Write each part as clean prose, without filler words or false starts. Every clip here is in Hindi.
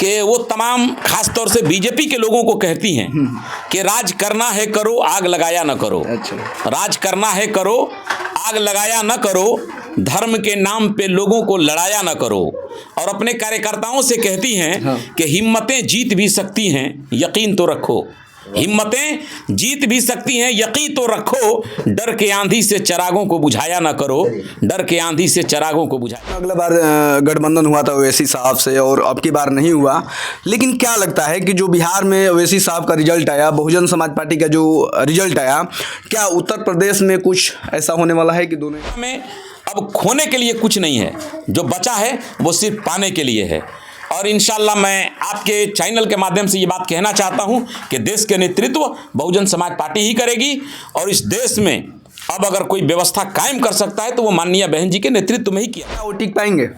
कि वो तमाम खास तौर से बीजेपी के लोगों को कहती हैं कि राज करना है करो, आग लगाया न करो। अच्छा। राज करना है करो, आग लगाया न करो, धर्म के नाम पे लोगों को लड़ाया न करो। और अपने कार्यकर्ताओं से कहती हैं कि हिम्मतें जीत भी सकती हैं, यकीन तो रखो। हिम्मतें जीत भी सकती हैं, यकीन तो रखो। डर के आंधी से चिरागों को बुझाया ना करो, डर के आंधी से चिरागों को बुझाया। अगला बार गठबंधन हुआ था ओवैसी साहब से और अब की बार नहीं हुआ, लेकिन क्या लगता है कि जो बिहार में ओवैसी साहब का रिजल्ट आया, बहुजन समाज पार्टी का जो रिजल्ट आया, क्या उत्तर प्रदेश में कुछ ऐसा होने वाला है कि दोनों में अब खोने के लिए कुछ नहीं है, जो बचा है वो सिर्फ पाने के लिए है। और इंशाल्लाह मैं आपके चैनल के माध्यम से ये बात कहना चाहता हूं कि देश के नेतृत्व बहुजन समाज पार्टी ही करेगी। और इस देश में अब अगर कोई व्यवस्था कायम कर सकता है तो वो माननीय बहन जी के नेतृत्व में ही किया। वो टिक पाएंगे,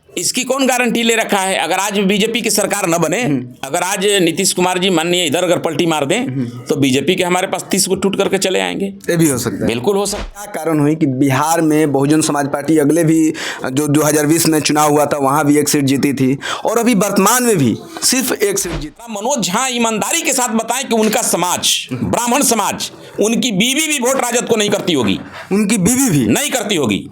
इसकी कौन गारंटी ले रखा है? अगर आज बीजेपी की सरकार न बने, अगर आज नीतीश कुमार जी माननीय इधर अगर पलटी मार दें तो बीजेपी के हमारे पास 30 को टूट करके चले आएंगे। ये भी हो सकता है, बिल्कुल हो सकता है। क्या कारण हुई कि बिहार में बहुजन समाज पार्टी अगले भी जो 2020 में चुनाव हुआ था वहां भी एक सीट जीती थी और अभी वर्तमान में भी सिर्फ एक सीट जीती। मनोज झा ईमानदारी के साथ बताएं कि उनका समाज, ब्राह्मण समाज, उनकी बीवी भी वोट राजद को नहीं करती होगी, उनकी बीवी भी नहीं करती होगी।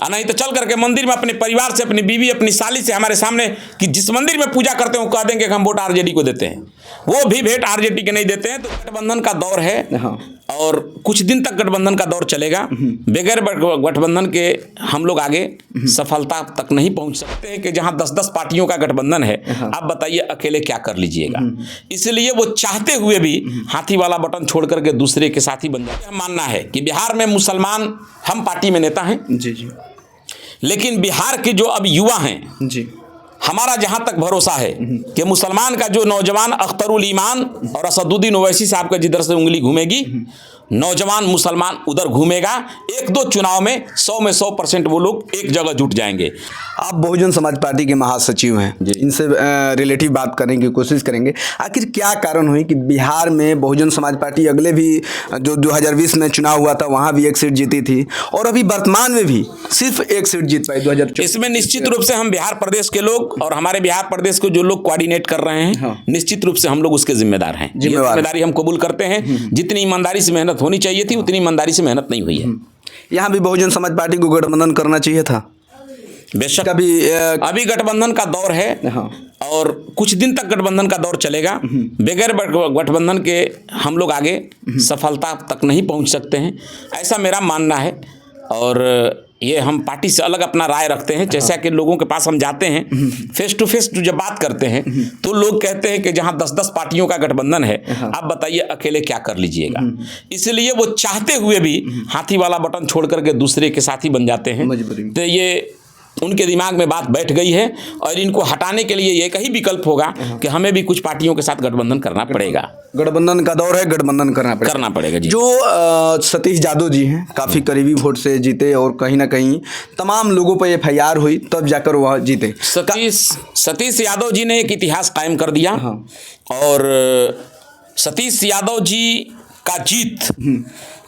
नहीं तो चल करके मंदिर में अपने परिवार से, अपनी बीवी, अपनी साली से हमारे सामने कि जिस मंदिर में पूजा करते हैं कह देंगे कि हम वोट आरजेडी को देते हैं, वो भी भेंट आरजेडी के नहीं देते हैं। तो गठबंधन का दौर है और कुछ दिन तक गठबंधन का दौर चलेगा। बगैर गठबंधन के हम लोग आगे सफलता तक नहीं पहुंच सकते हैं कि जहां 10-10 पार्टियों का गठबंधन है, आप बताइए अकेले क्या कर लीजिएगा। इसलिए वो चाहते हुए भी हाथी वाला बटन छोड़ करके दूसरे के साथी बन जाते हैं। मानना है कि बिहार में मुसलमान, हम पार्टी में नेता हैं जी, लेकिन बिहार के जो अब युवा हैं जी, हमारा जहां तक भरोसा है कि मुसलमान का जो नौजवान अख्तरुल ईमान और असदुद्दीन ओवैसी साहब का जिधर से उंगली घूमेगी, नौजवान मुसलमान उधर घूमेगा। 1-2 चुनाव में 100 में 100% वो लोग एक जगह जुट जाएंगे। आप बहुजन समाज पार्टी के महासचिव हैं, इनसे रिलेटिव बात करने की कोशिश करेंगे। आखिर क्या कारण हुई कि बिहार में बहुजन समाज पार्टी अगले भी जो 2020 में चुनाव हुआ था वहाँ भी एक सीट जीती थी और अभी वर्तमान में भी सिर्फ एक सीट जीत पाई 2024। इसमें निश्चित रूप से हम बिहार प्रदेश के लोग और हमारे बिहार प्रदेश को जो लोग कोऑर्डिनेट कर रहे हैं, निश्चित रूप से हम लोग उसके जिम्मेदार हैं। जिम्मेदारी हम कबूल करते हैं। जितनी ईमानदारी से मेहनत होनी चाहिए थी उतनी ईमानदारी से मेहनत नहीं हुई है। यहाँ भी बहुजन समाज पार्टी को गठबंधन करना चाहिए था। बेशक अभी गठबंधन का दौर है और कुछ दिन तक गठबंधन का दौर चलेगा। बगैर गठबंधन के हम लोग आगे सफलता तक नहीं पहुंच सकते हैं, ऐसा मेरा मानना है। और ये हम पार्टी से अलग अपना राय रखते हैं। जैसा कि लोगों के पास हम जाते हैं, फेस टू फेस जब बात करते हैं तो लोग कहते हैं कि जहां 10-10 पार्टियों का गठबंधन है, आप बताइए अकेले क्या कर लीजिएगा। इसलिए वो चाहते हुए भी हाथी वाला बटन छोड़ करके दूसरे के साथी बन जाते हैं। तो ये उनके दिमाग में बात बैठ गई है और इनको हटाने के लिए एक ही विकल्प होगा कि हमें भी कुछ पार्टियों के साथ गठबंधन करना पड़ेगा। गठबंधन का दौर है, गठबंधन करना पड़ेगा जी। जो सतीश यादव जी हैं, काफ़ी करीबी वोट से जीते और कहीं ना कहीं तमाम लोगों पर FIR हुई तब जाकर वह जीते। सतीश यादव जी ने एक इतिहास कायम कर दिया और सतीश यादव जी का जीत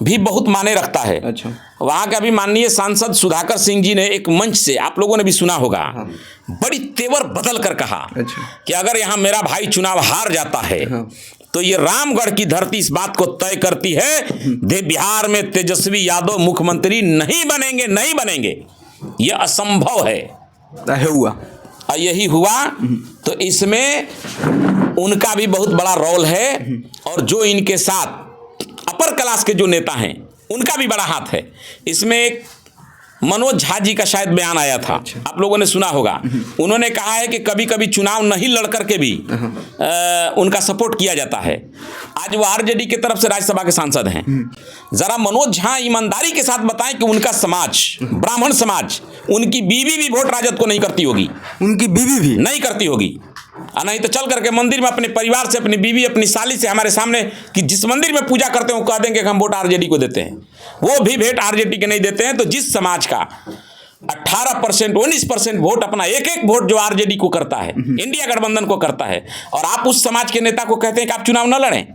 भी बहुत माने रखता है। अच्छा। वहाँ के अभी माननीय सांसद सुधाकर सिंह जी ने एक मंच से, आप लोगों ने भी सुना होगा, बड़ी तेवर बदल कर कहा कि अगर यहाँ मेरा भाई चुनाव हार जाता है तो ये रामगढ़ की धरती इस बात को तय करती है बिहार में तेजस्वी यादव मुख्यमंत्री नहीं बनेंगे। ये असंभव है। हुआ और यही हुआ। तो इसमें उनका भी बहुत बड़ा रोल है और जो इनके साथ अपर क्लास के जो नेता हैं उनका भी बड़ा हाथ है इसमें। एक मनोज झा जी का शायद बयान आया था, आप लोगों ने सुना होगा। उन्होंने कहा है कि कभी कभी चुनाव नहीं लड़ करके भी उनका सपोर्ट किया जाता है। आज वो आरजेडी की तरफ से राज्यसभा के सांसद हैं। जरा मनोज झा ईमानदारी के साथ बताएं कि उनका समाज, ब्राह्मण समाज, उनकी बीवी भी वोट राजद को नहीं करती होगी, उनकी बीवी भी नहीं करती होगी। नहीं तो चल करके मंदिर में अपने परिवार से, अपनी बीवी, अपनी साली से हमारे सामने कि जिस मंदिर में पूजा करते हैं कह देंगे कि हम वोट आरजेडी को देते हैं, वो भी भेंट आरजेडी के नहीं देते हैं। तो जिस समाज का 18%, 19% वोट, अपना एक वोट जो आरजेडी को करता है, इंडिया गठबंधन को करता है, और आप उस समाज के नेता को कहते हैं कि आप चुनाव न लड़ें।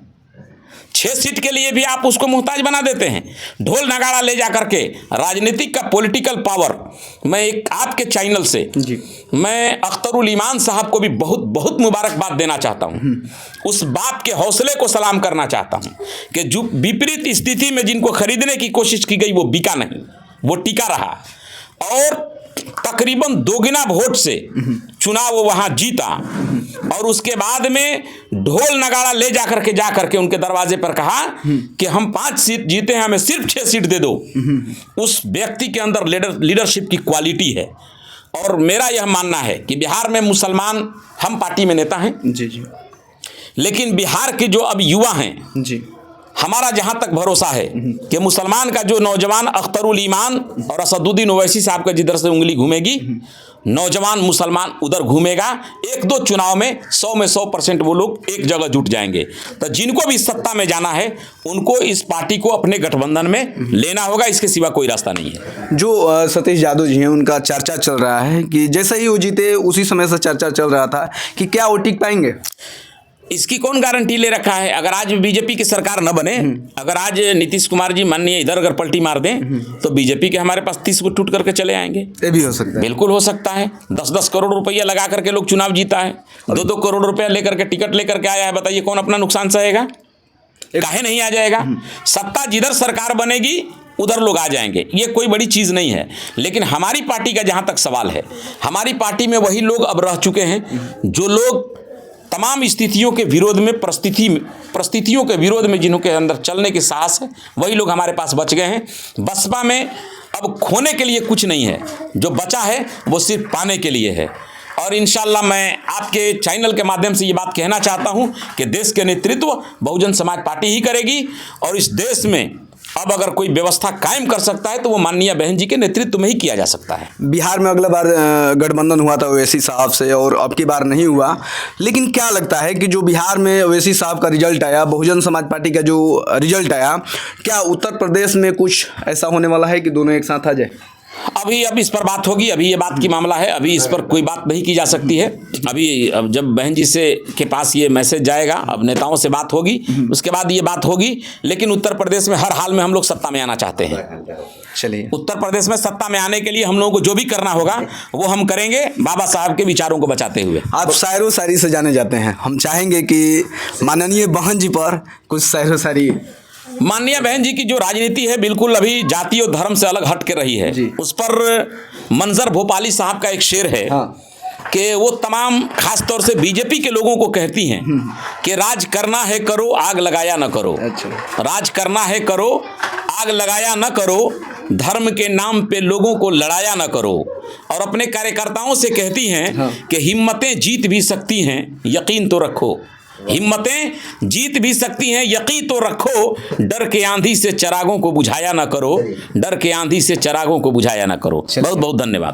6 सीट के लिए भी आप उसको मुहताज बना देते हैं। ढोल नगाड़ा ले जा करके राजनीतिक का पॉलिटिकल पावर, मैं एक आपके चैनल से मैं अख्तरुल ईमान साहब को भी बहुत बहुत मुबारकबाद देना चाहता हूँ। उस बाप के हौसले को सलाम करना चाहता हूँ कि जो विपरीत स्थिति में जिनको खरीदने की कोशिश की गई वो बिका नहीं, वो टिका रहा और तकरीबन 2 गुना वोट से चुनाव वहां जीता। और उसके बाद में ढोल नगाड़ा ले जा करके उनके दरवाजे पर कहा कि हम 5 सीट जीते हैं, हमें सिर्फ 6 सीट दे दो। उस व्यक्ति के अंदर लीडरशिप की क्वालिटी है। और मेरा यह मानना है कि बिहार में मुसलमान, हम पार्टी में नेता हैं जी, लेकिन बिहार के जो अब युवा हैं जी, हमारा जहाँ तक भरोसा है कि मुसलमान का जो नौजवान अख्तरुल ईमान और असदुद्दीन ओवैसी साहब का जिधर से उंगली घूमेगी, नौजवान मुसलमान उधर घूमेगा। 1-2 चुनाव में 100 में 100% वो लोग एक जगह जुट जाएंगे। तो जिनको भी सत्ता में जाना है उनको इस पार्टी को अपने गठबंधन में लेना होगा, इसके सिवा कोई रास्ता नहीं है। जो सतीश यादव जी हैं उनका चर्चा चल रहा है कि जैसे ही वो जीते उसी समय से चर्चा चल रहा था कि क्या वो टिक पाएंगे। इसकी कौन गारंटी ले रखा है? अगर आज बीजेपी की सरकार न बने, अगर आज नीतीश कुमार जी माननीय इधर अगर पलटी मार दें तो बीजेपी के हमारे पास 30 वोट टूट करके चले आएंगे। ये भी हो सकता है, बिल्कुल हो सकता है। 10-10 करोड़ रुपया लगा करके लोग चुनाव जीता है, 2-2 करोड़ रुपया लेकर के टिकट लेकर के आया है। बताइए कौन अपना नुकसान सहेगा? काहे नहीं आ जाएगा? सत्ता जिधर सरकार बनेगी उधर लोग आ जाएंगे, ये कोई बड़ी चीज़ नहीं है। लेकिन हमारी पार्टी का जहाँ तक सवाल है, हमारी पार्टी में वही लोग अब रह चुके हैं जो लोग तमाम स्थितियों के विरोध में, परिस्थितियों के विरोध में जिन्हों के अंदर चलने की साहस है, वही लोग हमारे पास बच गए हैं। बसपा में अब खोने के लिए कुछ नहीं है, जो बचा है वो सिर्फ पाने के लिए है। और इंशाल्लाह मैं आपके चैनल के माध्यम से ये बात कहना चाहता हूँ कि देश के नेतृत्व बहुजन समाज पार्टी ही करेगी। और इस देश में अब अगर कोई व्यवस्था कायम कर सकता है तो वो माननीय बहन जी के नेतृत्व में ही किया जा सकता है। बिहार में अगला बार गठबंधन हुआ था ओवैसी साहब से और अब की बार नहीं हुआ, लेकिन क्या लगता है कि जो बिहार में ओवैसी साहब का रिजल्ट आया, बहुजन समाज पार्टी का जो रिजल्ट आया, क्या उत्तर प्रदेश में कुछ ऐसा होने वाला है कि दोनों एक साथ आ जाए? अभी इस पर बात होगी, अभी ये बात की मामला है, अभी इस पर कोई बात नहीं की जा सकती है। अब जब बहन जी से के पास ये मैसेज जाएगा, अब नेताओं से बात होगी, उसके बाद ये बात होगी। लेकिन उत्तर प्रदेश में हर हाल में हम लोग सत्ता में आना चाहते हैं। चलिए, उत्तर प्रदेश में सत्ता में आने के लिए हम लोगों को जो भी करना होगा वो हम करेंगे, बाबा साहब के विचारों को बचाते हुए। आप शायरो शायरी से जाने जाते हैं, हम चाहेंगे कि माननीय बहन जी पर कुछ शायरो शायरी। माननीय बहन जी की जो राजनीति है बिल्कुल अभी जाति और धर्म से अलग हट के रही है। उस पर मंजर भोपाली साहब का एक शेर है कि वो तमाम खास तौर से बीजेपी के लोगों को कहती हैं कि राज करना है करो, आग लगाया न करो। राज करना है करो, आग लगाया न करो, धर्म के नाम पे लोगों को लड़ाया न करो। और अपने कार्यकर्ताओं से कहती हैं कि हिम्मतें जीत भी सकती हैं, यकीन तो रखो। हिम्मतें जीत भी सकती हैं, यकीन तो रखो। डर के आंधी से चरागों को बुझाया ना करो, डर के आंधी से चरागों को बुझाया ना करो। बहुत बहुत धन्यवाद।